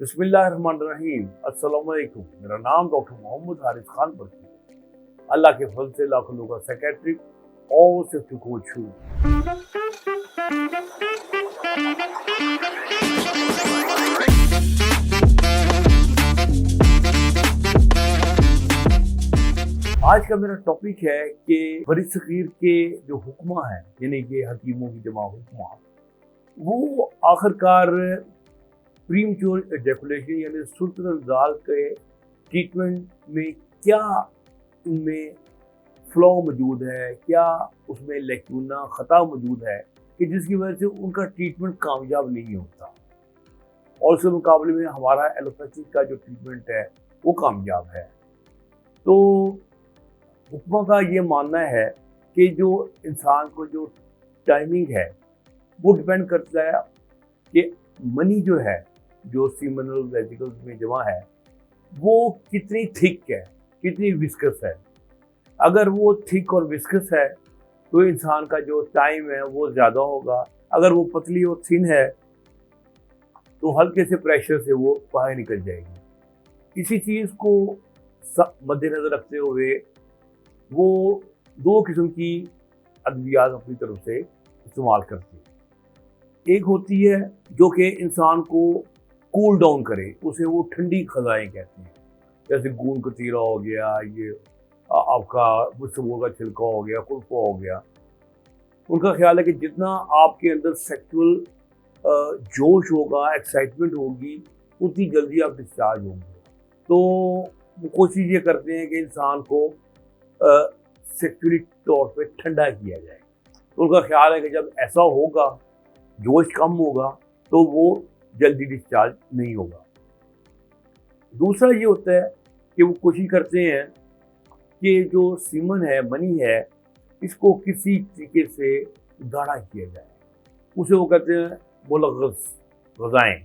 बिस्मिल्लाहिर्रहमानिर्रहीम। अस्सलाम वालेकुम। मेरा नाम डॉक्टर मोहम्मद हारिस खान बरकी है। अल्लाह के फजल से लाखों लोगों का सेक्रेटरी और सेफ्टी कोच हूँ। आज का मेरा टॉपिक है कि बड़ी सगीर के जो हुक्मा है, यानी कि हकीमों की जमा हुक्मा, वो आखिरकार प्रीमेच्योर एजैकुलेशन यानी सुर्तज़ाल के ट्रीटमेंट में क्या उनमें फ्लॉ मौजूद है, क्या उसमें लैक्यूना ख़ता मौजूद है कि जिसकी वजह से उनका ट्रीटमेंट कामयाब नहीं होता, और उसके मुकाबले में हमारा एलोपैथी का जो ट्रीटमेंट है वो कामयाब है। तो हुक्मा का ये मानना है कि जो इंसान को जो टाइमिंग है वो डिपेंड करता है कि मनी जो है, जो सीमनल वेसिकल्स में जमा है, वो कितनी थिक है, कितनी विस्कस है। अगर वो थिक और विस्कस है तो इंसान का जो टाइम है वो ज़्यादा होगा। अगर वो पतली और थिन है तो हल्के से प्रेशर से वो बाहर निकल जाएगी। इसी चीज़ को मद्देनज़र रखते हुए वो दो किस्म की अद्वियात अपनी तरफ से इस्तेमाल करते हैं। एक होती है जो कि इंसान को कूल डाउन करे, उसे वो ठंडी ग़िज़ाएं कहते हैं, जैसे गूंद कतीरा हो गया, ये आपका बुस्सबोल का छिलका हो गया, कुल्फा हो गया। उनका ख्याल है कि जितना आपके अंदर सेक्सुअल जोश होगा, एक्साइटमेंट होगी, उतनी जल्दी आप डिस्चार्ज होंगे। तो वो कोशिश ये करते हैं कि इंसान को सेक्सुअली तौर पे ठंडा किया जाए। तो उनका ख्याल है कि जब ऐसा होगा, जोश कम होगा, तो वो जल्दी डिस्चार्ज नहीं होगा। दूसरा ये होता है कि वो कोशिश करते हैं कि जो सीमन है, मनी है, इसको किसी तरीके से गाढ़ा किया जाए। उसे वो कहते हैं मुलग़्ज़ ग़िज़ाएं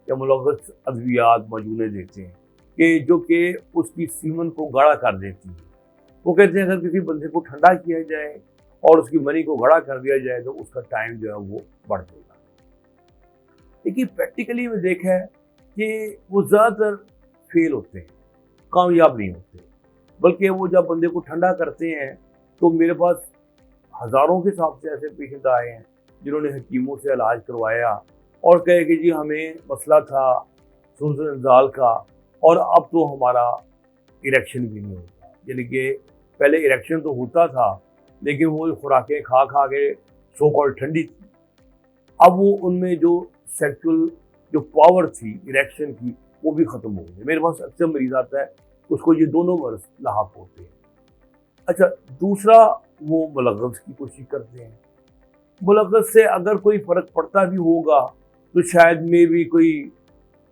या मुलग़्ज़ अद्वियात मौजूद देते हैं कि जो कि उसकी सीमन को गाढ़ा कर देती है। वो कहते हैं अगर किसी बंदे को ठंडा किया जाए और उसकी मनी को गाढ़ा कर दिया जाए तो उसका टाइम जो है वो बढ़ जाएगा। लेकिन प्रैक्टिकली में देखा है कि वो ज़्यादातर फेल होते हैं, कामयाब नहीं होते। बल्कि वो जब बंदे को ठंडा करते हैं तो मेरे पास हज़ारों के हिसाब से ऐसे पेशेंट आए हैं जिन्होंने हकीमों से इलाज करवाया और कहे कि जी हमें मसला था सुर्तज़ाल का और अब तो हमारा इरेक्शन भी नहीं होता। यानी कि पहले इरेक्शन तो होता था लेकिन वो खुराकें खा खा के सो कॉल्ड ठंडी थी। अब वो उनमें जो सेक्सुअल जो पावर थी इरेक्शन की वो भी ख़त्म हो गई। मेरे पास अक्सर मरीज आता है, उसको ये दोनों मर्ज लाहक होते हैं। अच्छा, दूसरा वो मुलग़्ज़ की कोशिश करते हैं। मुलग़्ज़ से अगर कोई फ़र्क पड़ता भी होगा तो शायद में भी कोई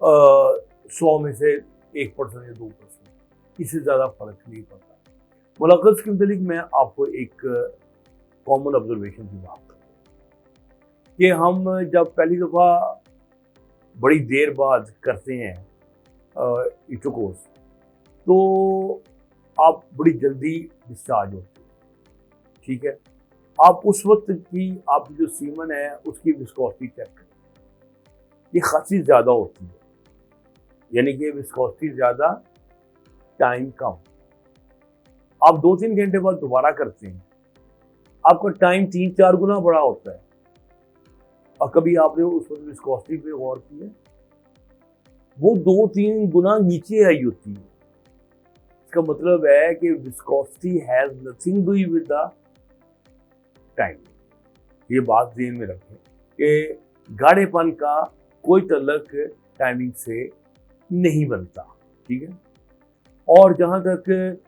100 में से 1% या 2%, इससे ज़्यादा फ़र्क नहीं पड़ता। मुलग़्ज़ के मुतालिक मैं आपको एक कॉमन ऑब्जर्वेशन की बात करूँ कि हम जब पहली दफ़ा बड़ी देर बाद करते हैं इंटरकोर्स तो आप बड़ी जल्दी डिस्चार्ज होते हैं, ठीक है। आप उस वक्त की आपकी जो सीमन है उसकी विस्कोसिटी चेक करें, ये खासी ज़्यादा होती है, यानी कि विस्कोसिटी ज़्यादा, टाइम कम। आप 2-3 घंटे बाद दोबारा करते हैं, आपका टाइम 3-4 गुना बड़ा होता है। और कभी आपने उस वक्त विस्कोसिटी पे गौर किया, वो 2-3 गुना नीचे आई होती है। इसका मतलब है कि viscosity has nothing to do with the time. ये बात ध्यान में रखें कि गाढ़ेपन का कोई तल्लुक टाइमिंग से नहीं बनता, ठीक है। और जहाँ तक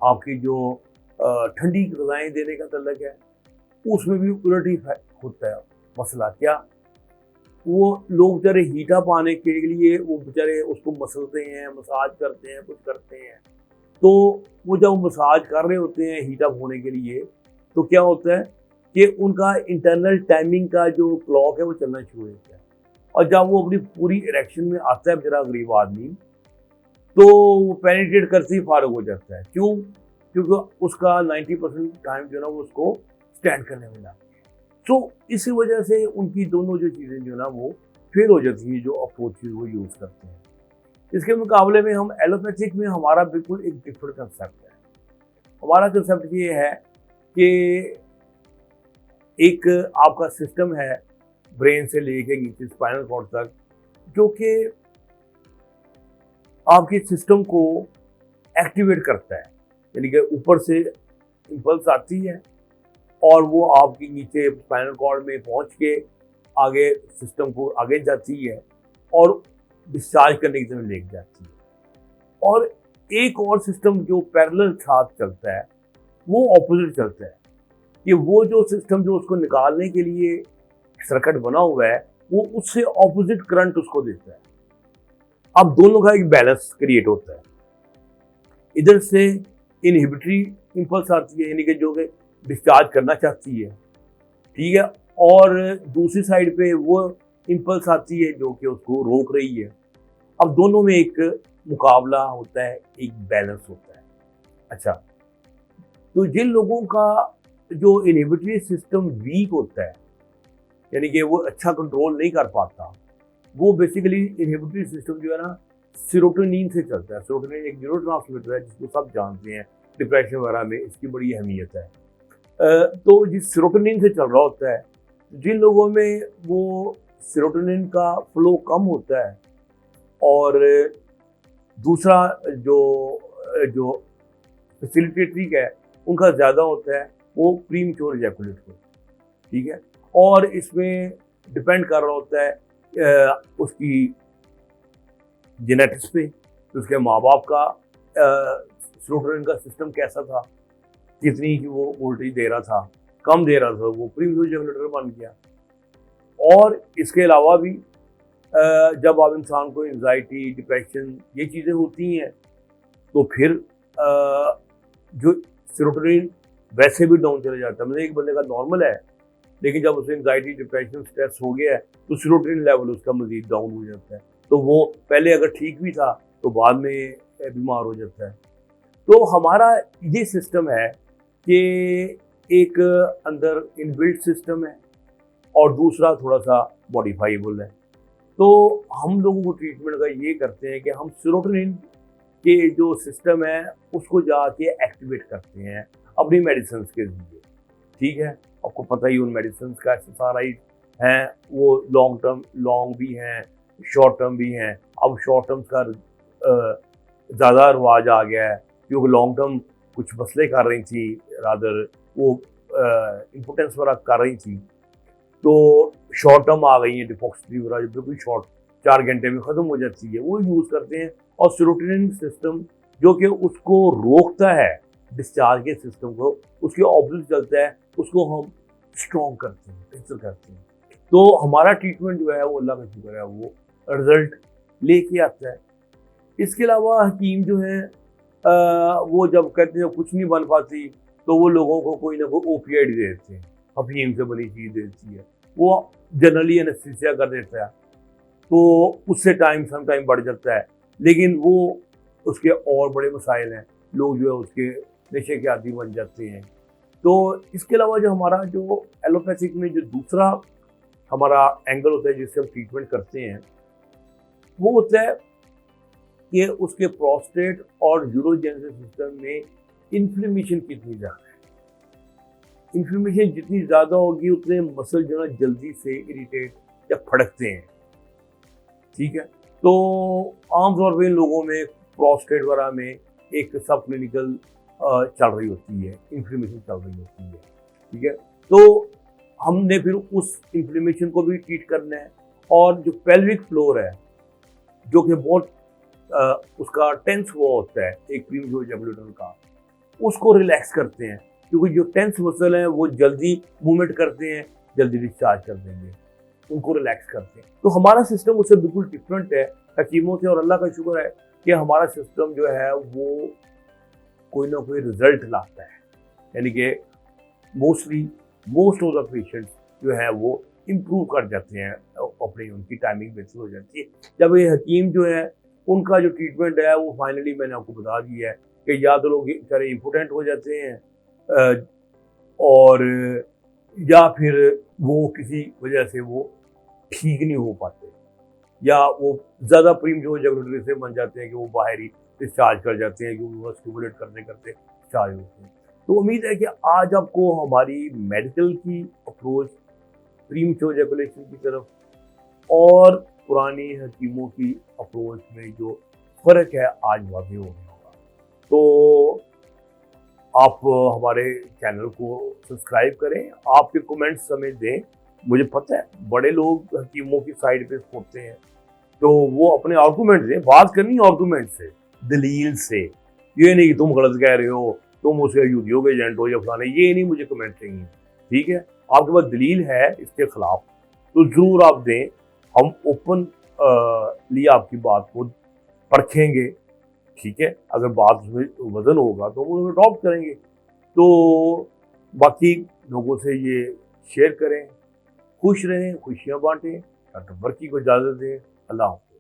आपकी जो ठंडी ग़िज़ाएं देने का तल्लुक है, उसमें भी उलट ही होता है मसला। क्या वो लोग बेचारे हीटअप आने के लिए वो बेचारे उसको मसलते हैं, मसाज करते हैं, कुछ करते हैं। तो वो जब मसाज कर रहे होते हैं हीटअप होने के लिए, तो क्या होता है कि उनका इंटरनल टाइमिंग का जो क्लॉक है वो चलना शुरू होता है। और जब वो अपनी पूरी इरेक्शन में आता है बेचारा गरीब आदमी, तो वो पेनिट्रेट करते ही फारग हो जाता है। क्यों? क्योंकि उसका 90% टाइम जो है ना वो उसको स्टैंड करने में लगता है। तो इसी वजह से उनकी दोनों जो चीज़ें जो है ना वो फेल हो जाती है जो अप्रोच वो यूज़ करते हैं। इसके मुकाबले में हम एलोपैथिक में हमारा बिल्कुल एक डिफरेंट कंसेप्ट है। हमारा कंसेप्ट ये है कि एक आपका सिस्टम है ब्रेन से लेके नीचे स्पाइनल कॉर्ड तक, जो कि आपके सिस्टम को एक्टिवेट करता है। यानी कि ऊपर से इम्पल्स आती है और वो आपके नीचे स्पाइनल कॉर्ड में पहुंच के आगे सिस्टम को आगे जाती है और डिस्चार्ज करने की तरफ लेके जाती है। और एक और सिस्टम जो पैरेलल साथ चलता है वो ऑपोजिट चलता है कि वो जो सिस्टम जो उसको निकालने के लिए सर्किट बना हुआ है वो उससे ऑपोजिट करंट उसको देता है। अब दोनों का एक बैलेंस क्रिएट होता है। इधर से इनहिबिटरी इंपल्स आती है, यानी कि जो कि डिस्चार्ज करना चाहती है, ठीक है, और दूसरी साइड पे वो इंपल्स आती है जो कि उसको रोक रही है। अब दोनों में एक मुकाबला होता है, एक बैलेंस होता है। अच्छा, तो जिन लोगों का जो इनहिबिटरी सिस्टम वीक होता है, यानी कि वो अच्छा कंट्रोल नहीं कर पाता, वो बेसिकली इनहिबिटरी सिस्टम जो है ना सेरोटोनिन से चलता है। सेरोटोनिन एक न्यूरोट्रांसमीटर है जिसको सब जानते हैं, डिप्रेशन वगैरह में इसकी बड़ी अहमियत है। तो जिस सेरोटोनिन से चल रहा होता है, जिन लोगों में वो सेरोटोनिन का फ्लो कम होता है और दूसरा जो जो फैसिलिटेटरी है उनका ज़्यादा होता है, वो प्रीमच्योर इजैकुलेट होता है, ठीक है। और इसमें डिपेंड कर रहा होता है उसकी जेनेटिक्स पे, तो उसके माँ बाप का सेरोटोनिन का सिस्टम कैसा था, कितनी की वो वोल्टेज दे रहा था, कम दे रहा था, वो प्रीमच्योर इजैकुलेटर बन गया। और इसके अलावा भी जब आप इंसान को एंजाइटी, डिप्रेशन ये चीज़ें होती हैं तो फिर जो सेरोटोनिन वैसे भी डाउन चले जाता है। मतलब एक बंदे का नॉर्मल है, लेकिन जब उसे एंजाइटी, डिप्रेशन, स्ट्रेस हो गया है तो सेरोटोनिन लेवल उसका मजीद डाउन हो जाता है। तो वो पहले अगर ठीक भी था तो बाद में बीमार हो जाता है। तो हमारा ये सिस्टम है कि एक अंदर इनबिल्ट सिस्टम है और दूसरा थोड़ा सा मॉडिफाइबल है। तो हम लोगों को ट्रीटमेंट का ये करते हैं कि हम सेरोटोनिन के जो सिस्टम है उसको जाके एक्टिवेट करते हैं अपनी मेडिसिन के जरिए, ठीक है। आपको पता ही उन मेडिसिन का एक्सरसाइज हैं, वो लॉन्ग भी हैं, शॉर्ट टर्म भी हैं। अब शॉर्ट टर्म का ज़्यादा रवाज आ गया है क्योंकि लॉन्ग टर्म कुछ मसले कर रही थी, रादर वो इम्पोर्टेंस वगैरह कर रही थी, तो शॉर्ट टर्म आ गई है, डिफॉक्सिट्री वगैरह बिल्कुल शॉर्ट 4 घंटे में ख़त्म हो जाती है, वो यूज़ करते हैं। और सेरोटोनिन सिस्टम जो कि उसको रोकता है डिस्चार्ज के सिस्टम को, उसके ऑपोजिट चलता है, उसको हम स्ट्रॉन्ग करते हैं, बेहतर करते हैं। तो हमारा ट्रीटमेंट जो है वो अल्लाह का शुक्र है वो रिजल्ट लेके आता है। इसके अलावा हकीम जो है वो जब कहते हैं कुछ नहीं बन पाती तो वो लोगों को कोई ना कोई ओपियाइड दे देते हैं, अफीम से बनी चीज़ देती है, वो जनरली एनेस्थीसिया कर देता है, तो उससे सम टाइम बढ़ जाता है। लेकिन वो उसके और बड़े मसाइल हैं, लोग जो है उसके नशे के आदी बन जाते हैं। तो इसके अलावा जो हमारा जो एलोपैथिक में जो दूसरा हमारा एंगल होता है जिससे हम ट्रीटमेंट करते हैं, वो होता है कि उसके प्रोस्टेट और यूरोजेनिक सिस्टम में इन्फ्लेमेशन कितनी ज़्यादा है। इन्फ्लेमेशन जितनी ज़्यादा होगी उतने मसल जो है जल्दी से इरिटेट या फड़कते हैं, ठीक है। तो आमतौर पर इन लोगों में प्रोस्टेट वगैरह में एक सब क्लिनिकल चल रही होती है, इन्फ्लेमेशन चल रही होती है, ठीक है। तो हमने फिर उस इन्फ्लेमेशन को भी ट्रीट करना है। और जो पेल्विक फ्लोर है जो कि बहुत उसका टेंस हुआ होता है एक प्रीमच्योर इजैकुलेटर का, उसको रिलैक्स करते हैं, क्योंकि जो टेंस मसल हैं वो जल्दी मूवमेंट करते हैं, जल्दी डिस्चार्ज कर देंगे, उनको रिलैक्स करते हैं। तो हमारा सिस्टम उससे बिल्कुल डिफरेंट है हकीमों से, और अल्लाह का शुक्र है कि हमारा सिस्टम जो है वो कोई ना कोई रिजल्ट लाता है। यानी कि मोस्ट ऑफ द पेशेंट्स जो है वो इम्प्रूव कर जाते हैं, अपनी उनकी टाइमिंग बेहतर हो जाती है। जब ये हकीम जो है उनका जो ट्रीटमेंट है वो फाइनली मैंने आपको बता दिया है कि या तो लोग बेचारे इम्पोर्टेंट हो जाते हैं और या फिर वो किसी वजह से वो ठीक नहीं हो पाते। या वो ज़्यादा प्रीमेच्योर इजैकुलेटरी से बन जाते हैं कि वो बाहर ही डिस्चार्ज कर जाते हैं, क्योंकि वो स्टिमुलेट करते करते डिस्चार्ज होते हैं। तो उम्मीद है कि आज आपको हमारी मेडिकल की अप्रोच प्रीमेच्योर इजैकुलेशन की तरफ और पुरानी हकीमों की अप्रोच में जो फ़र्क है आज वाज़ेह हो गया होगा। तो आप हमारे चैनल को सब्सक्राइब करें, आपके कमेंट्स हमें दें। मुझे पता है बड़े लोग हकीमों की साइड पे होते हैं, तो वो अपने आर्गूमेंट दें, बात करनी आर्गूमेंट से, दलील से। ये नहीं कि तुम गलत कह रहे हो, तुम उसके यूदियों के एजेंट हो या फलाने, ये नहीं मुझे कमेंट चाहिए। ठीक है, आपके पास दलील है इसके खिलाफ तो ज़रूर आप दें, हम ओपन लिए आपकी बात को परखेंगे। ठीक है, अगर बात उसमें वजन होगा तो वो अडॉप्ट करेंगे। तो बाकी लोगों से ये शेयर करें, खुश रहें, खुशियाँ बांटें। डॉक्टर बरकी को इजाज़त दें। अल्लाह हाफ़िज़।